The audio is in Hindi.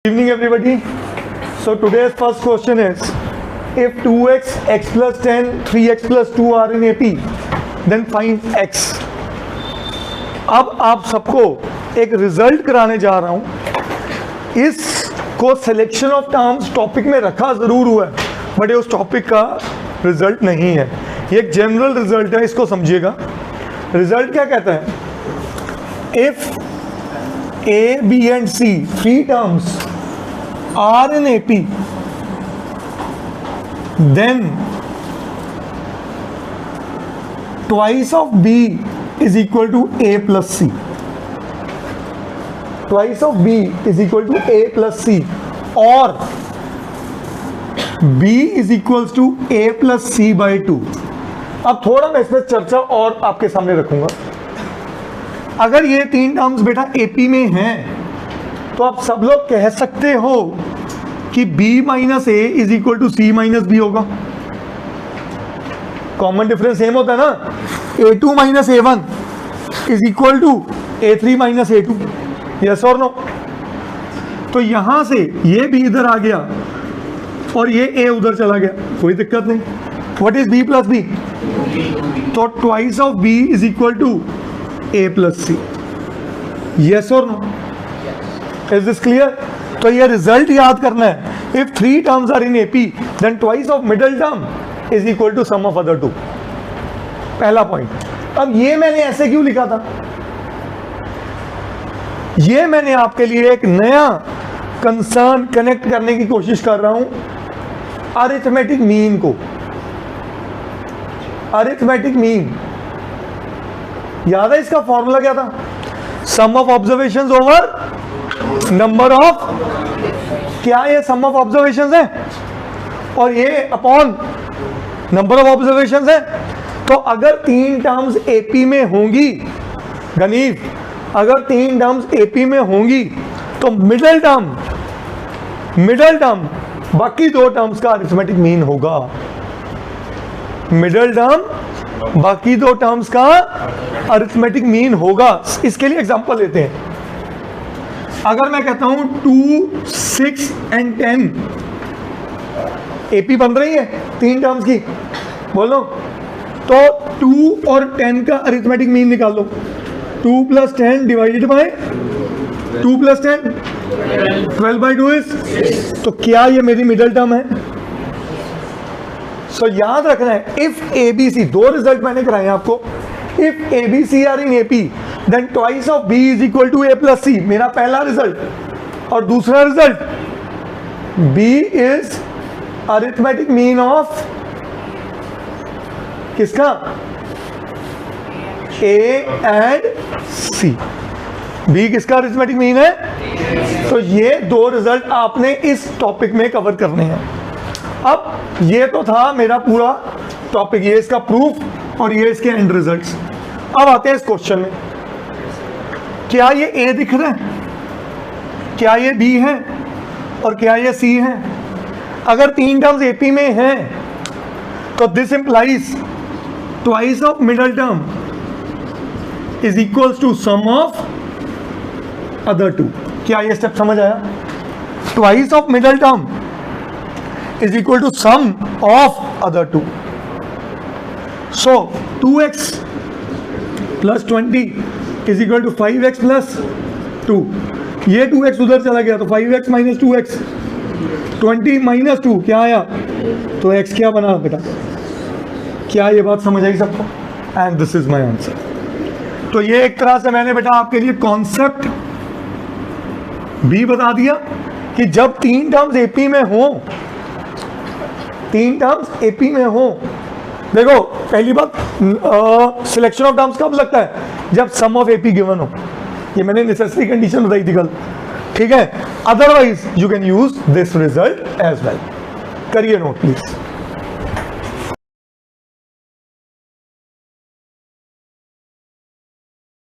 Evening everybody. So today's first question is, if 2x, x plus 10, 3x plus 2 are in AP, then find x. अब आप सबको एक रिजल्ट कराने जा रहा हूं. इसको सिलेक्शन ऑफ टर्म्स टॉपिक में रखा जरूर हुआ है, बट ये उस टॉपिक का रिजल्ट नहीं है. ये एक जनरल रिजल्ट है, इसको समझिएगा. रिजल्ट क्या कहता है? If A, B and C, three terms are in AP, then twice of B is equal to A plus C. Twice of B is equal to A plus C, or B is equals to A plus C by 2. अब थोड़ा मैं इसमें चर्चा और आपके सामने रखूंगा. अगर ये तीन टर्म्स बेटा एपी में हैं तो आप सब लोग कह सकते हो कि b minus A is equal to C minus B होगा. कॉमन डिफरेंस सेम होता है ना. a2 minus a1 is equal to a3 minus a2. Yes और नो? तो यहां से ये b इधर आ गया और ये a उधर चला गया, कोई दिक्कत नहीं. What is b plus b? तो twice of b is equal to A plus C. Yes or no? Is this clear? तो ये रिजल्ट याद करना है. If three terms are in AP, then twice of middle term is equal to sum of other two. पहला पॉइंट. अब ये मैंने ऐसे क्यों लिखा था? ये मैंने आपके लिए एक नया कंसर्न कनेक्ट करने की कोशिश कर रहा हूं, अरिथमेटिक मीन को. अरिथमेटिक मीन याद है? इसका फॉर्मूला क्या था? Sum of observations over number of, क्या ये सम ऑफ ऑब्जर्वेशंस है और ये अपॉन नंबर ऑफ ऑब्जर्वेशंस है. तो अगर तीन टर्म्स एपी में होंगी, गनीव, अगर तीन टर्म्स एपी में होंगी तो मिडल टर्म बाकी दो टर्म्स का अरिथमेटिक मीन होगा. मिडल टर्म बाकी दो टर्म्स का अरिथमेटिक मीन होगा. इसके लिए एग्जांपल लेते हैं. अगर मैं कहता हूं 2, 6 एंड 10 एपी बन रही है तीन टर्म्स की, बोलो. तो 2 और 10 का अरिथमेटिक मीन निकाल लो. 2 plus 10 divided by 2 plus 10 12 by 2 is. तो क्या ये मेरी मिडल टर्म है? सो याद रखना है, इफ एबीसी, दो रिजल्ट मैंने कराए हैं आपको. If A B C are in AP, then twice of B is equal to A plus C, मेरा पहला रिजल्ट. और दूसरा result, B is arithmetic mean of किसका? A and C. बी किसका अरिथमेटिक मीन है? तो ये दो रिजल्ट आपने इस टॉपिक में कवर करने हैं. अब ये तो था मेरा पूरा टॉपिक, ये इसका प्रूफ और ये इसके एंड रिजल्ट्स. अब आते हैं इस क्वेश्चन में. क्या ये ए दिख रहा है? क्या ये बी है? और क्या ये सी है? अगर तीन टर्म्स एपी में हैं तो this implies twice of middle term is equals to sum of other two. क्या ये स्टेप समझ आया? Twice of middle term is equal to sum of other two. So 2x plus 20 is equal to 5x plus 2. ये 2x उधर चला गया तो 5x minus 2x, 20 minus 2 क्या आया? तो x क्या बना बेटा? क्या ये बात समझ आई सबको? And this is my answer. तो ये एक तरह से मैंने बेटा आपके लिए कॉन्सेप्ट भी बता दिया कि जब तीन टर्म्स एपी में हो, तीन टर्म्स एपी में हो. देखो पहली बात, सिलेक्शन ऑफ टर्म्स कब लगता है? जब सम ऑफ एपी गिवन हो. ये मैंने नेसेसरी कंडीशन बताई थी कल, ठीक है. Otherwise you can use this result as well. करिए नोट प्लीज.